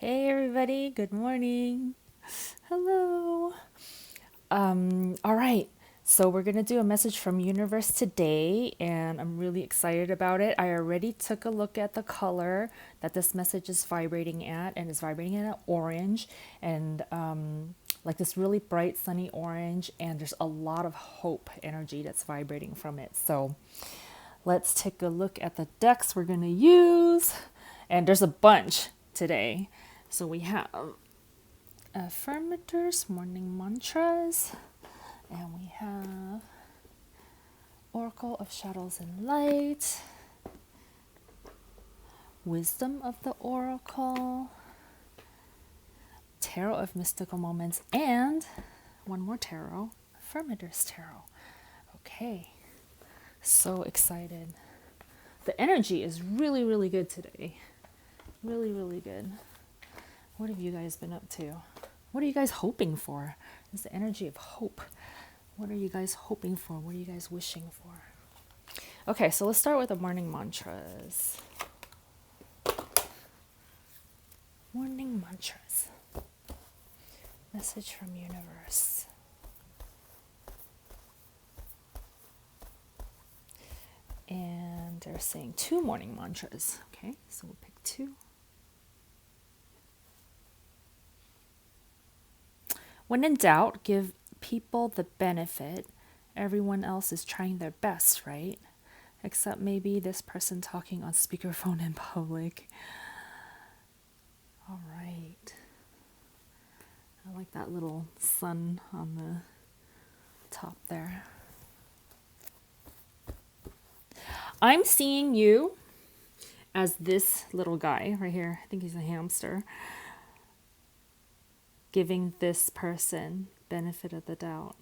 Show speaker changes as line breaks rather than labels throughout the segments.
Hey everybody, good morning. Hello. All right. So we're going to do a message from universe today and I'm really excited about it. I already took a look at the color that this message is vibrating at, and it's vibrating at orange and like this really bright sunny orange, and there's a lot of hope energy that's vibrating from it. So let's take a look at the decks we're going to use. And there's a bunch today. So we have Affirmators, morning mantras, and we have Oracle of Shadows and Light, Wisdom of the Oracle, Tarot of Mystical Moments, and one more tarot, Affirmators Tarot. Okay, so excited. The energy is really, really good today. Really, really good. What have you guys been up to? What are you guys hoping for? It's the energy of hope. What are you guys hoping for? What are you guys wishing for? Okay, so let's start with the morning mantras. Morning mantras. Message from universe. And they're saying 2 morning mantras. Okay, so we'll pick 2. When in doubt, give people the benefit. Everyone else is trying their best, right? Except maybe this person talking on speakerphone in public. All right. I like that little sun on the top there. I'm seeing you as this little guy right here. I think he's a hamster. Giving this person benefit of the doubt.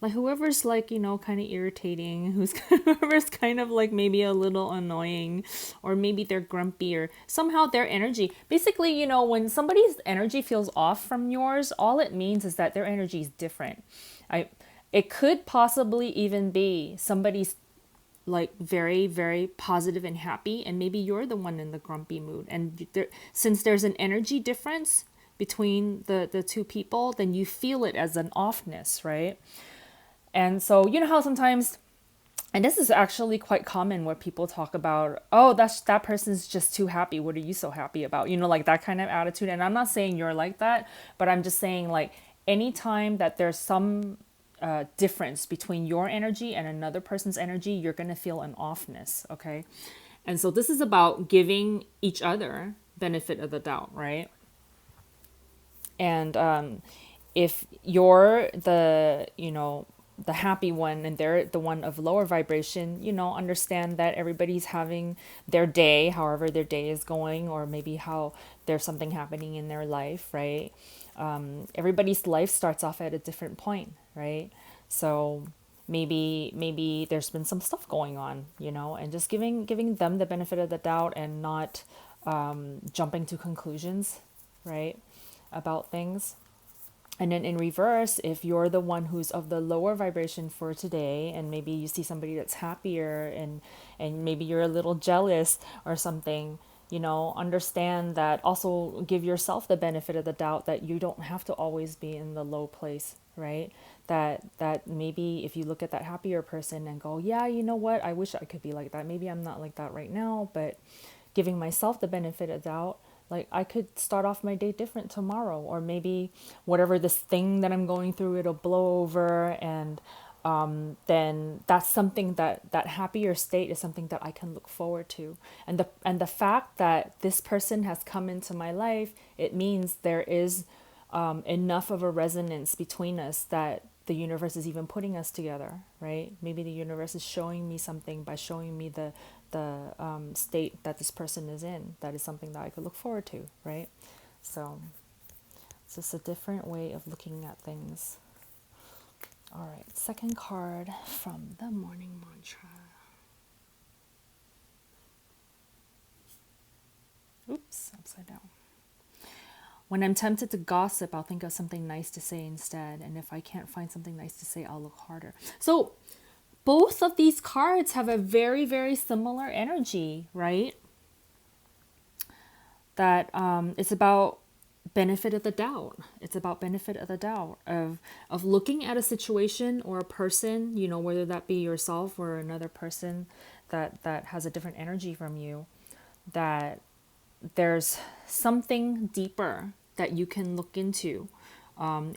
Like whoever's like, kind of irritating, whoever's kind of like maybe a little annoying, or maybe they're grumpy, or somehow their energy. Basically, when somebody's energy feels off from yours, all it means is that their energy is different. It could possibly even be somebody's like very, very positive and happy, and maybe you're the one in the grumpy mood. And since there's an energy difference between the two people, then you feel it as an offness, right? And so, you know how sometimes, and this is actually quite common where people talk about, oh, that person's just too happy. What are you so happy about? Like that kind of attitude. And I'm not saying you're like that, but I'm just saying like anytime that there's some difference between your energy and another person's energy, you're going to feel an offness. Okay. And so this is about giving each other benefit of the doubt, right? And if you're the happy one and they're the one of lower vibration, understand that everybody's having their day, however their day is going, or maybe how there's something happening in their life, right? Everybody's life starts off at a different point, right? So maybe there's been some stuff going on, and just giving them the benefit of the doubt and not jumping to conclusions, right, about things. And then in reverse, if you're the one who's of the lower vibration for today, and maybe you see somebody that's happier, and maybe you're a little jealous or something, understand that. Also give yourself the benefit of the doubt that you don't have to always be in the low place, right? That maybe if you look at that happier person and go, yeah, you know what, I wish I could be like that. Maybe I'm not like that right now, but giving myself the benefit of doubt, like I could start off my day different tomorrow, or maybe whatever this thing that I'm going through, it'll blow over, and then that's something that happier state is something that I can look forward to. And the fact that this person has come into my life, it means there is enough of a resonance between us that the universe is even putting us together, right? Maybe the universe is showing me something by showing me the state that this person is in. That is something that I could look forward to, right? So it's just a different way of looking at things. All right, second card from the morning mantra. Oops, upside down. When I'm tempted to gossip, I'll think of something nice to say instead. And if I can't find something nice to say, I'll look harder. So both of these cards have a very, very similar energy, right? that it's about benefit of the doubt. It's about benefit of the doubt of looking at a situation or a person, you know, whether that be yourself or another person that has a different energy from you, that there's something deeper that you can look into,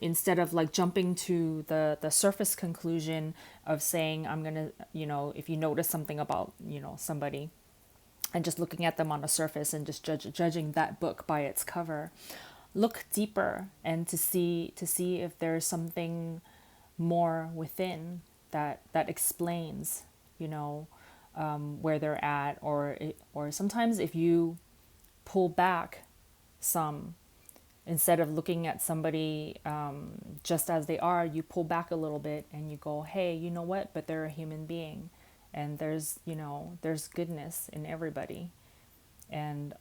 instead of like jumping to the surface conclusion of saying, I'm gonna, you know, if you notice something about, you know, somebody, and just looking at them on the surface and just judging that book by its cover. Look deeper and to see if there's something more within that explains, you know, where they're at, or sometimes if you pull back some, instead of looking at somebody just as they are, you pull back a little bit and you go, hey, you know what, but they're a human being, and there's, you know, there's goodness in everybody, and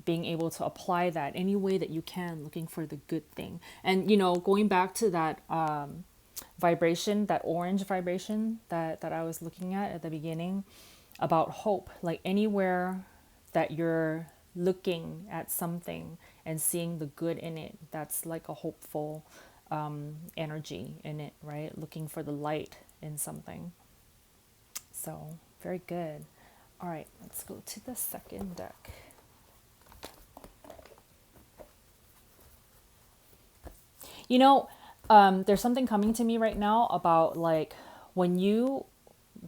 being able to apply that any way that you can, looking for the good thing. And, you know, going back to that vibration, that orange vibration that I was looking at the beginning, about hope, like anywhere that you're looking at something and seeing the good in it, that's like a hopeful energy in it, right? Looking for the light in something. So, very good. All right, let's go to the second deck. You know, there's something coming to me right now about like when you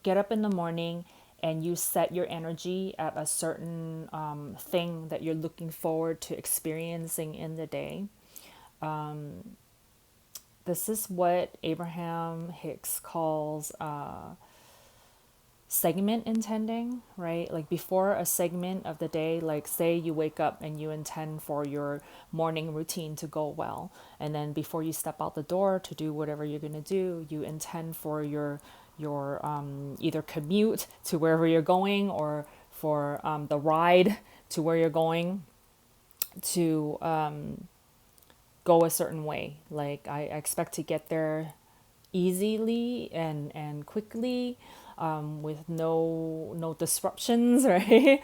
get up in the morning and you set your energy at a certain thing that you're looking forward to experiencing in the day. This is what Abraham-Hicks calls segment intending, right? Like before a segment of the day, like say you wake up and you intend for your morning routine to go well, and then before you step out the door to do whatever you're going to do, you intend for your either commute to wherever you're going, or for the ride to where you're going to go a certain way. Like I expect to get there easily and quickly, with no disruptions, right?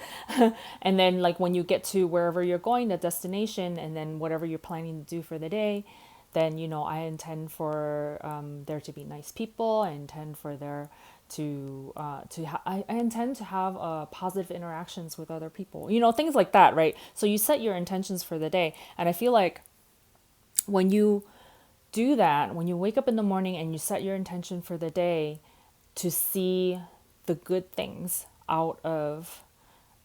And then like when you get to wherever you're going, the destination, and then whatever you're planning to do for the day, then, you know, I intend for there to be nice people. I intend for there I intend to have positive interactions with other people, you know, things like that, right? So you set your intentions for the day, and I feel like when you do that, when you wake up in the morning and you set your intention for the day to see the good things out of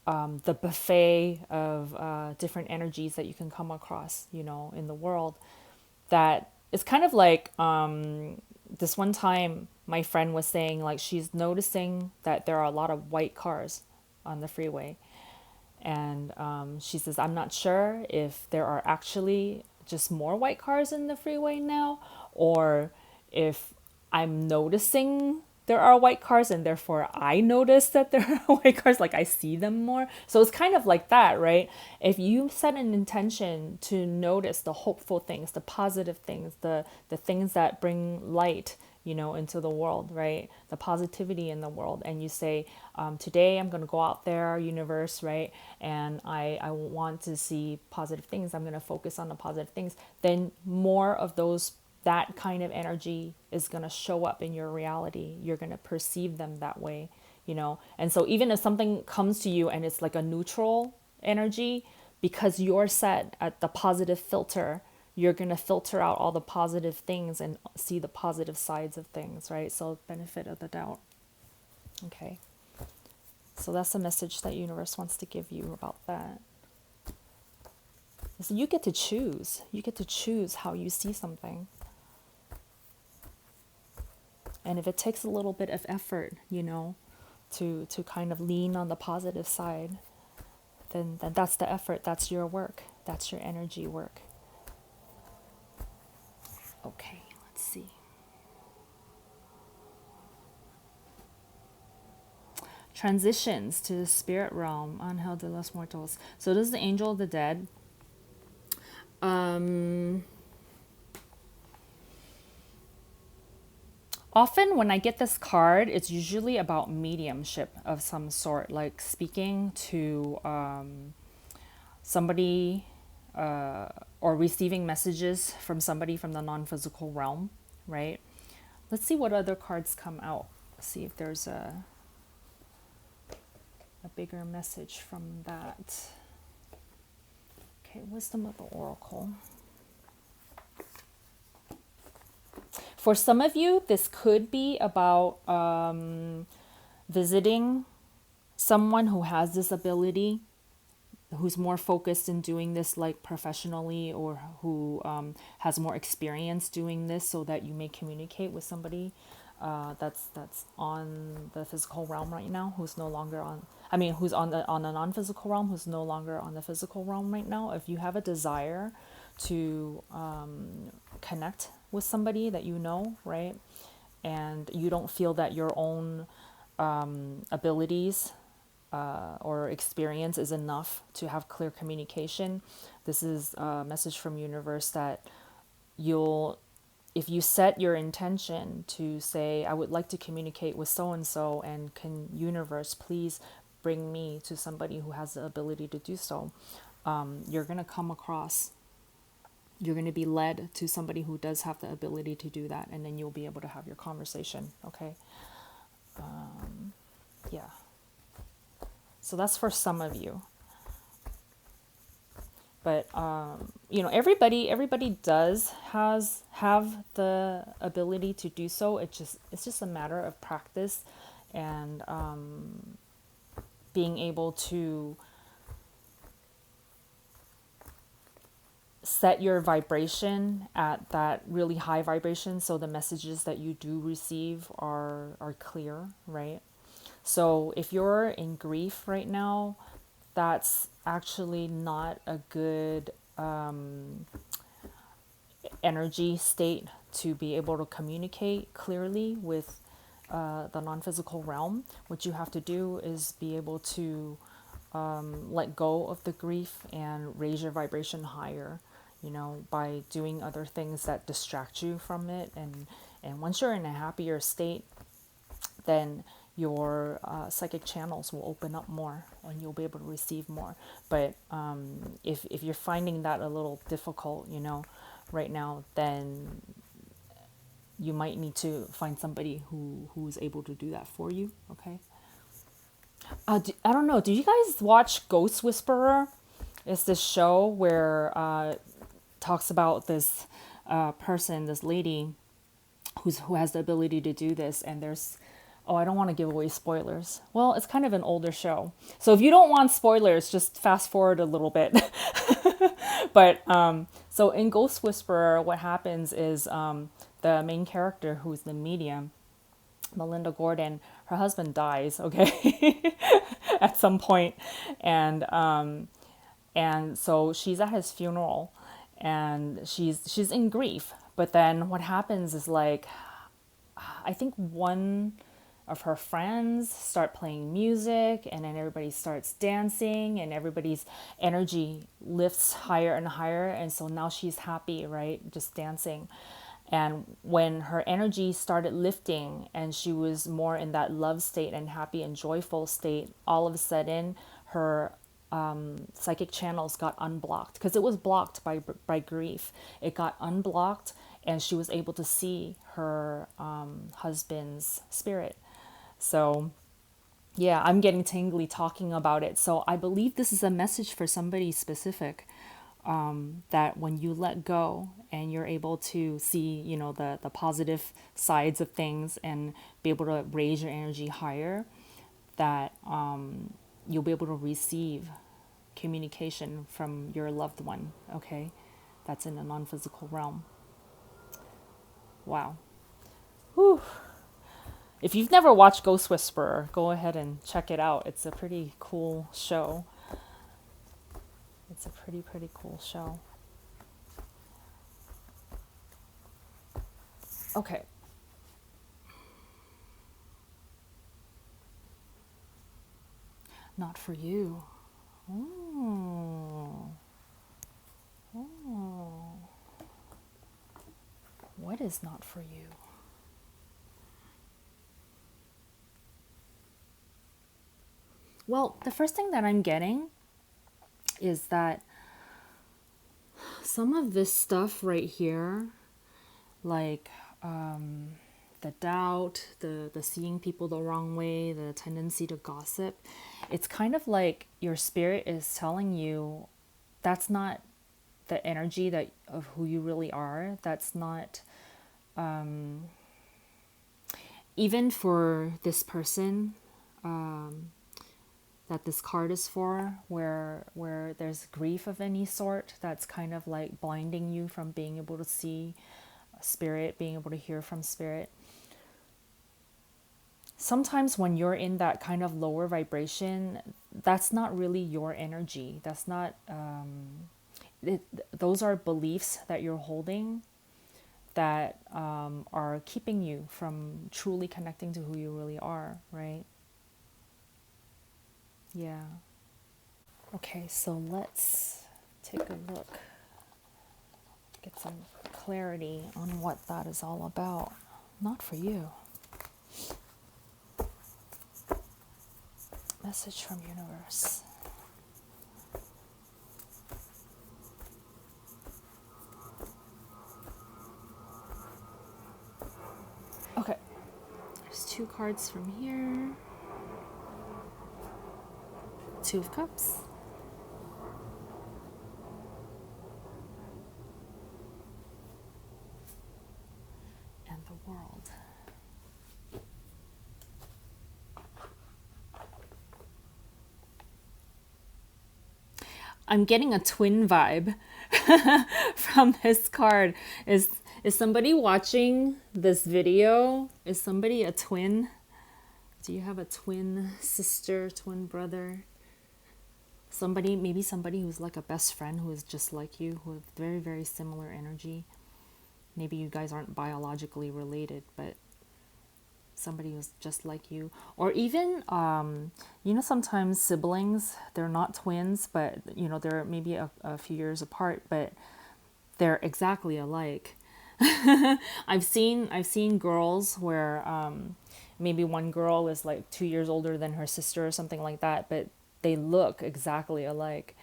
the buffet of different energies that you can come across, you know, in the world, that it's kind of like this one time my friend was saying like she's noticing that there are a lot of white cars on the freeway. And she says, I'm not sure if there are actually just more white cars in the freeway now, or if I'm noticing there are white cars and therefore I notice that there are white cars, like I see them more. So it's kind of like that, right? If you set an intention to notice the hopeful things, the positive things, the things that bring light, you know, into the world, right? The positivity in the world. And you say, today I'm going to go out there, universe, right? And I want to see positive things. I'm going to focus on the positive things. Then more of that kind of energy is going to show up in your reality. You're going to perceive them that way, you know? And so even if something comes to you and it's like a neutral energy, because you're set at the positive filter, you're going to filter out all the positive things and see the positive sides of things, right? So benefit of the doubt. Okay. So that's the message that universe wants to give you about that. So you get to choose. You get to choose how you see something. And if it takes a little bit of effort, you know, to kind of lean on the positive side, then that's the effort. That's your work. That's your energy work. Okay, let's see. Transitions to the spirit realm, Angel de los Muertos. So this is the angel of the dead. Often when I get this card, it's usually about mediumship of some sort, like speaking to somebody or receiving messages from somebody from the non-physical realm, right? Let's see what other cards come out. See if there's a bigger message from that. Okay, wisdom of the oracle. For some of you, this could be about visiting someone who has this ability, who's more focused in doing this like professionally, or who has more experience doing this, so that you may communicate with somebody that's on the physical realm right now, who's no longer on, I mean, who's on the non-physical realm, who's no longer on the physical realm right now. If you have a desire to connect with somebody that you know, right, and you don't feel that your own abilities or experience is enough to have clear communication, this is a message from universe that you'll, if you set your intention to say, I would like to communicate with so and so, and can universe please bring me to somebody who has the ability to do so, you're going to come across, you're going to be led to somebody who does have the ability to do that, and then you'll be able to have your conversation. Okay. Yeah. So that's for some of you. But everybody does have the ability to do so. It's just a matter of practice, and being able to set your vibration at that really high vibration, so the messages that you do receive are clear, right? So if you're in grief right now, that's actually not a good energy state to be able to communicate clearly with the non-physical realm. What you have to do is be able to let go of the grief and raise your vibration higher, by doing other things that distract you from it. And once you're in a happier state, then your psychic channels will open up more, and you'll be able to receive more. But if you're finding that a little difficult, right now, then you might need to find somebody who's able to do that for you. Okay. I don't know. Do you guys watch Ghost Whisperer? It's this show where talks about this person, this lady who has the ability to do this, and there's, oh, I don't want to give away spoilers. Well, it's kind of an older show, so if you don't want spoilers, just fast forward a little bit. But so in Ghost Whisperer, what happens is the main character, who's the medium, Melinda Gordon, her husband dies, okay, at some point, and so she's at his funeral, and she's in grief. But then what happens is, like, I think one of her friends start playing music, and then everybody starts dancing, and everybody's energy lifts higher and higher, and so now she's happy, right, just dancing. And when her energy started lifting and she was more in that love state and happy and joyful state, all of a sudden her psychic channels got unblocked, because it was blocked by grief. It got unblocked, and she was able to see her husband's spirit. So yeah, I'm getting tingly talking about it. So I believe this is a message for somebody specific, that when you let go and you're able to see, the positive sides of things, and be able to raise your energy higher, that you'll be able to receive communication from your loved one, okay? That's in the non-physical realm. Wow. Whew. If you've never watched Ghost Whisperer, go ahead and check it out. It's a pretty cool show. It's a pretty cool show. Okay. Not for you. Oh. Oh. What is not for you? Well, the first thing that I'm getting is that some of this stuff right here, like the doubt, the seeing people the wrong way, the tendency to gossip, it's kind of like your spirit is telling you that's not the energy that of who you really are. That's not, even for this person that this card is for, where there's grief of any sort, that's kind of like blinding you from being able to see spirit, being able to hear from spirit. Sometimes when you're in that kind of lower vibration, that's not really your energy. That's not, those are beliefs that you're holding that are keeping you from truly connecting to who you really are, right? Yeah. Okay, so let's take a look, get some clarity on what that is all about. Not for you. Message from universe. Okay, there's 2 cards from here. 2 of Cups. And the World. I'm getting a twin vibe from this card. Is somebody watching this video? Is somebody a twin? Do you have a twin sister, twin brother? Somebody, maybe somebody who's like a best friend who is just like you, who have very, very similar energy. Maybe you guys aren't biologically related, but somebody who's just like you. Or even, sometimes siblings, they're not twins, but, they're maybe a few years apart, but they're exactly alike. I've seen girls where maybe one girl is like 2 years older than her sister or something like that, but they look exactly alike.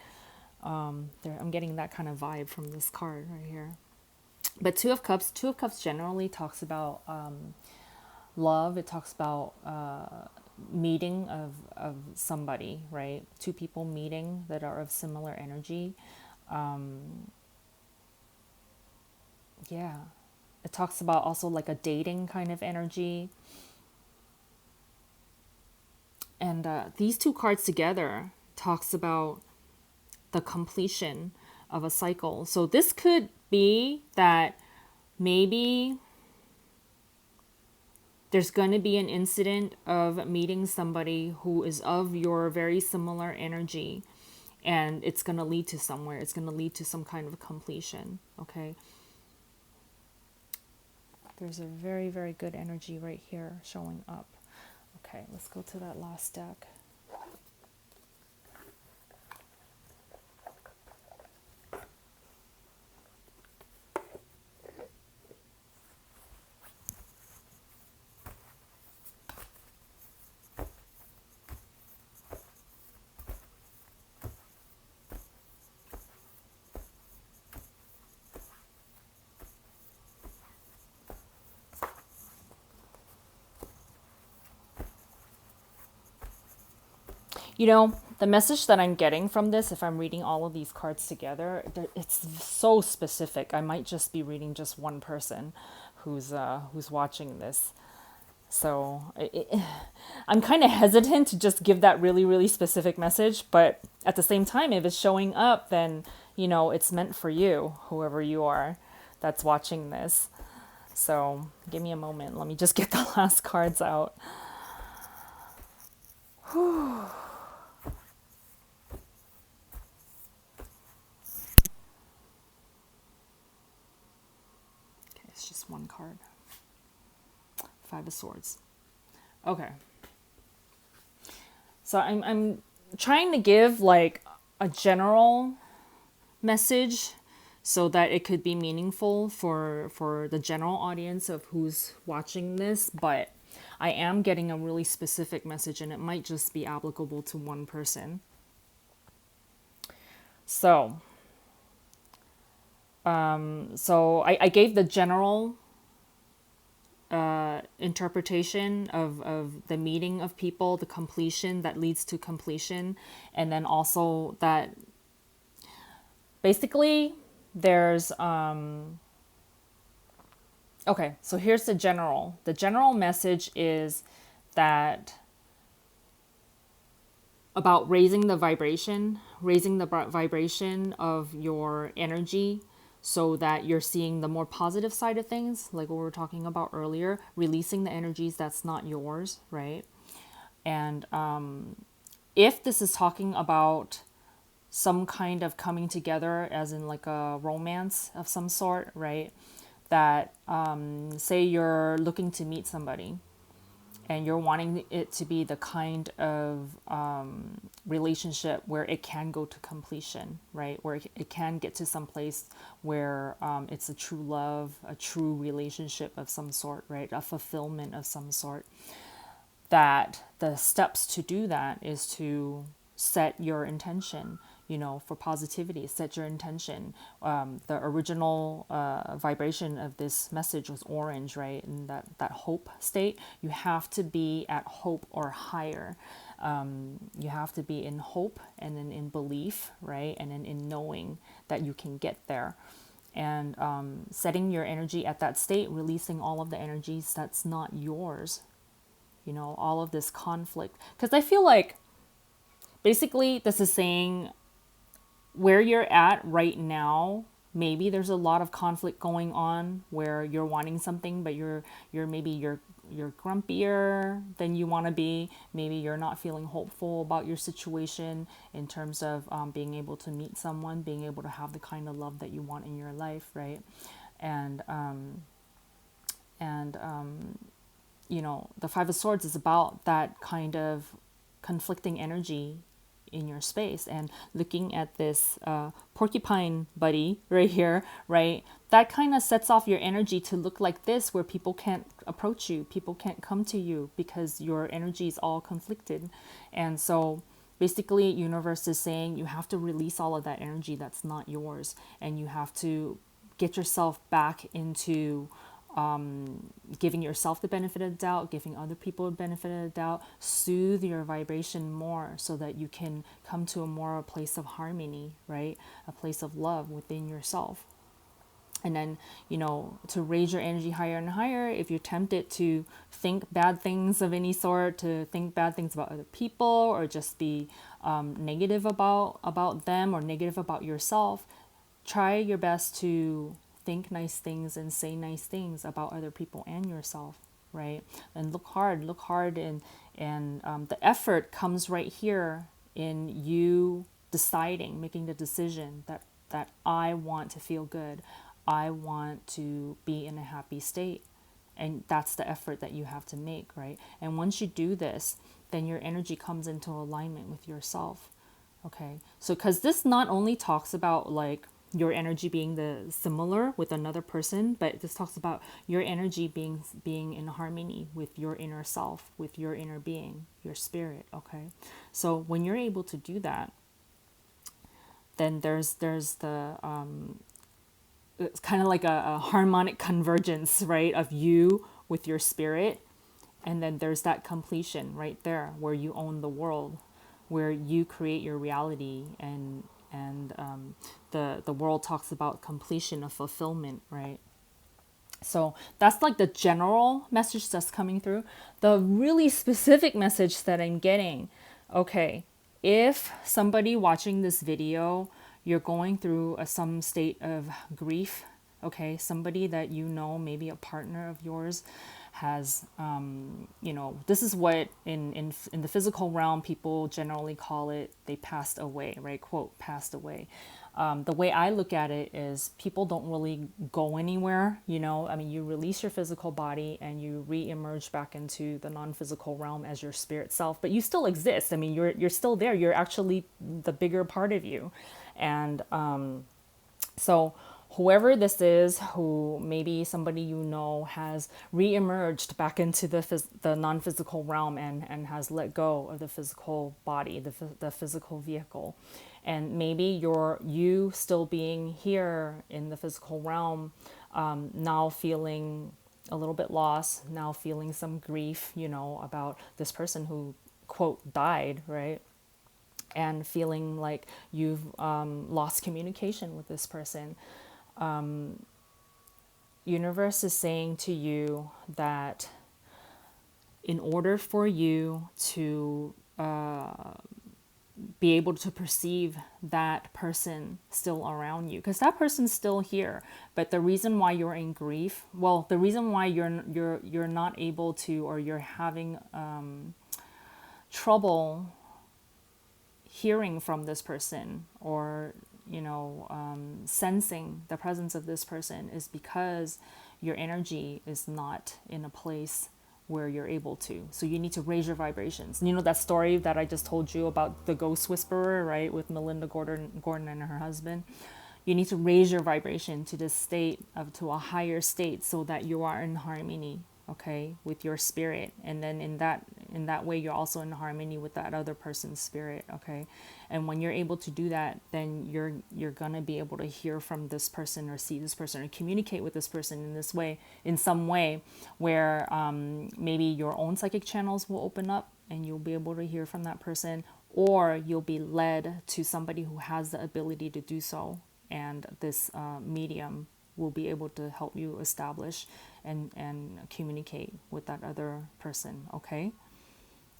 I'm getting that kind of vibe from this card right here. But Two of Cups generally talks about love. It talks about meeting of somebody, right? 2 people meeting that are of similar energy. Yeah. It talks about also like a dating kind of energy. And these 2 cards together talks about the completion of a cycle. So this could be that maybe there's going to be an incident of meeting somebody who is of your very similar energy, and it's going to lead to somewhere. It's going to lead to some kind of completion, okay? There's a very, very good energy right here showing up. Okay, let's go to that last deck. The message that I'm getting from this, if I'm reading all of these cards together, it's so specific. I might just be reading just one person who's watching this. So I'm kind of hesitant to just give that really, really specific message. But at the same time, if it's showing up, then, it's meant for you, whoever you are that's watching this. So give me a moment. Let me just get the last cards out. Whew. It's just one card. 5 of Swords. Okay. So I'm trying to give like a general message so that it could be meaningful for the general audience of who's watching this, but I am getting a really specific message, and it might just be applicable to one person. So, I gave the general interpretation of the meeting of people, the completion that leads to completion, and then also that basically there's okay, so here's the general. The general message is that about raising the vibration of your energy so that you're seeing the more positive side of things, like what we were talking about earlier, releasing the energies that's not yours, right? And if this is talking about some kind of coming together, as in like a romance of some sort, right? That say you're looking to meet somebody and you're wanting it to be the kind of relationship where it can go to completion, right? Where it can get to some place where it's a true love, a true relationship of some sort, right? A fulfillment of some sort. That the steps to do that is to set your intention, for positivity. Set your intention. The original vibration of this message was orange, right? And that hope state, you have to be at hope or higher. You have to be in hope and then in belief, right? And then in knowing that you can get there. And setting your energy at that state, releasing all of the energies that's not yours, all of this conflict. Because I feel like basically this is saying where you're at right now, maybe there's a lot of conflict going on where you're wanting something, but you're grumpier than you want to be. Maybe you're not feeling hopeful about your situation in terms of being able to meet someone, being able to have the kind of love that you want in your life, right? And and the Five of Swords is about that kind of conflicting energy in your space. And looking at this porcupine buddy right here, right, that kind of sets off your energy to look like this, where people can't approach you, people can't come to you because your energy is all conflicted. And so basically universe is saying you have to release all of that energy that's not yours, and you have to get yourself back into giving yourself the benefit of the doubt, giving other people the benefit of the doubt, soothe your vibration more so that you can come to a place of harmony, right? A place of love within yourself. And then, to raise your energy higher and higher, if you're tempted to think bad things of any sort, to think bad things about other people, or just be negative about them, or negative about yourself, try your best to think nice things and say nice things about other people and yourself, right? And look hard, and the effort comes right here in you deciding, making the decision that I want to feel good, I want to be in a happy state. And that's the effort that you have to make, right? And once you do this, then your energy comes into alignment with yourself. Okay, so because this not only talks about like your energy being the similar with another person, but this talks about your energy being in harmony with your inner self, with your inner being, your spirit. Okay, so when you're able to do that, then there's the it's kind of like a harmonic convergence, right, of you with your spirit. And then there's that completion right there where you own the world, where you create your reality. And the world talks about completion of fulfillment, right? So that's like the general message that's coming through. The really specific message that I'm getting, okay, if somebody watching this video, you're going through some state of grief, okay, somebody that maybe a partner of yours has, this is what in the physical realm people generally call it, they passed away, right? Quote, passed away. The way I look at it is people don't really go anywhere, I mean, you release your physical body and you re-emerge back into the non-physical realm as your spirit self, but you still exist. I mean, you're still there. You're actually the bigger part of you. And so whoever this is, who maybe somebody has re-emerged back into the non-physical realm and has let go of the physical body, the physical vehicle, And maybe you still being here in the physical realm, now feeling a little bit lost, now feeling some grief, about this person who, quote, died, right? And feeling like you've lost communication with this person. Universe is saying to you that in order for you to be able to perceive that person still around you, because that person's still here, but the reason why you're in grief, well, the reason why you're not able to, or you're having trouble hearing from this person, or sensing the presence of this person, is because your energy is not in a place where you're able to. So you need to raise your vibrations. That story that I just told you about the ghost whisperer, right, with Melinda Gordon and her husband. You need to raise your vibration to this state to a higher state, so that you are in harmony, okay, with your spirit. And then in that way, you're also in harmony with that other person's spirit, okay. And when you're able to do that, then you're gonna be able to hear from this person, or see this person, or communicate with this person in this way, in some way, where maybe your own psychic channels will open up and you'll be able to hear from that person, or you'll be led to somebody who has the ability to do so, and this medium will be able to help you establish and communicate with that other person, okay?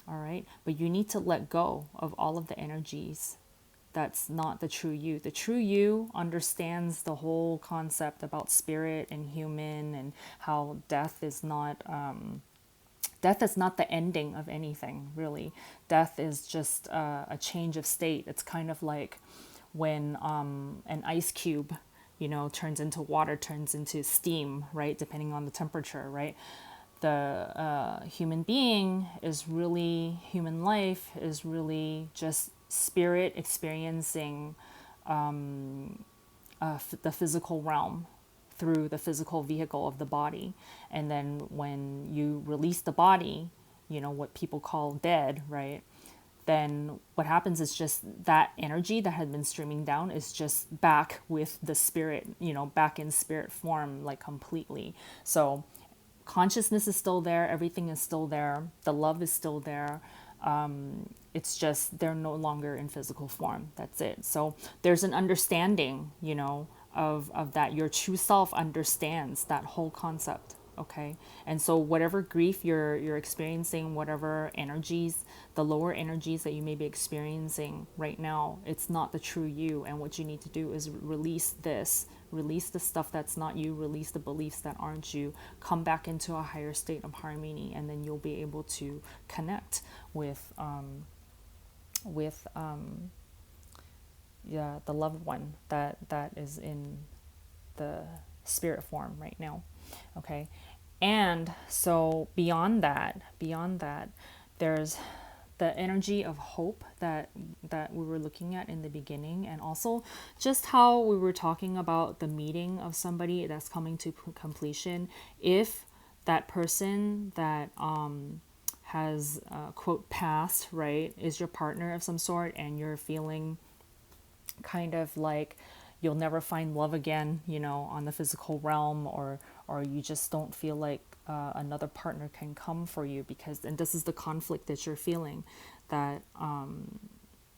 All right, but you need to let go of all of the energies. That's not the true you. The true you understands the whole concept about spirit and human, and how death is not the ending of anything, really. Death is just a change of state. It's kind of like when an ice cube, turns into water, turns into steam, right? Depending on the temperature, right? The human life is really just spirit experiencing the physical realm through the physical vehicle of the body. And then when you release the body, what people call dead, right? Then what happens is just that energy that had been streaming down is just back with the spirit, back in spirit form, like completely. So consciousness is still there, everything is still there, the love is still there. It's just they're no longer in physical form. That's it. So there's an understanding, of that. Your true self understands that whole concept. Okay. And so whatever grief you're experiencing, whatever energies, the lower energies that you may be experiencing right now, it's not the true you. And what you need to do is release the stuff that's not you, release the beliefs that aren't you, come back into a higher state of harmony, and then you'll be able to connect with yeah, the loved one that is in the spirit form right now. Okay. And so beyond that, there's the energy of hope that we were looking at in the beginning, and also just how we were talking about the meeting of somebody that's coming to completion. If that person that has quote passed, right, is your partner of some sort, and you're feeling kind of like you'll never find love again, on the physical realm, or you just don't feel like another partner can come for you, and this is the conflict that you're feeling, that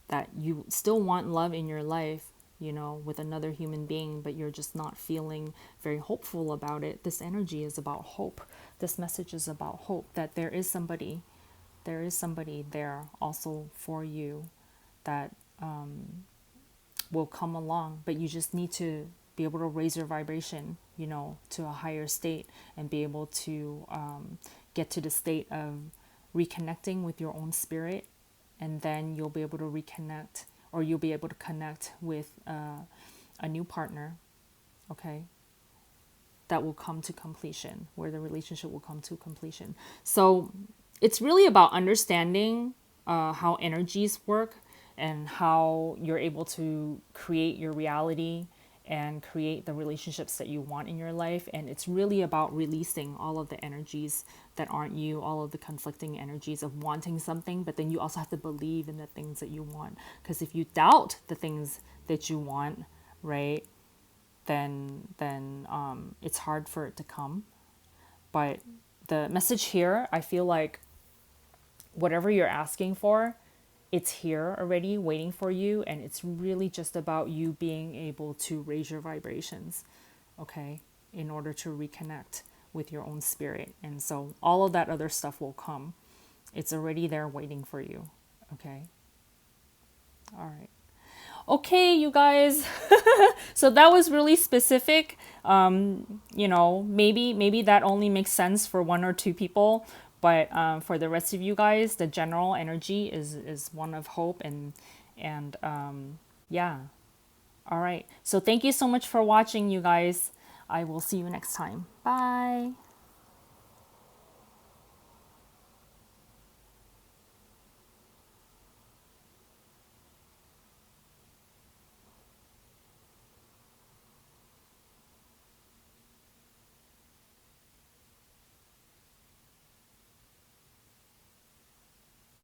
that you still want love in your life, with another human being, but you're just not feeling very hopeful about it. This energy is about hope. This message is about hope, that there is somebody there also for you, that will come along, but you just need to be able to raise your vibration, to a higher state, and be able to get to the state of reconnecting with your own spirit, and then you'll be able to reconnect, or you'll be able to connect with a new partner, okay, that will come to completion, where the relationship will come to completion. So it's really about understanding how energies work, and how you're able to create your reality, and create the relationships that you want in your life. And it's really about releasing all of the energies that aren't you, all of the conflicting energies of wanting something, but then you also have to believe in the things that you want. Because if you doubt the things that you want, right, then it's hard for it to come. But the message here, I feel like whatever you're asking for, it's here already waiting for you. And it's really just about you being able to raise your vibrations, okay, in order to reconnect with your own spirit. And so all of that other stuff will come. It's already there waiting for you, okay? All right. Okay, you guys. So that was really specific. Maybe that only makes sense for one or two people, but for the rest of you guys, the general energy is one of hope and yeah. All right. So thank you so much for watching, you guys. I will see you next time. Bye.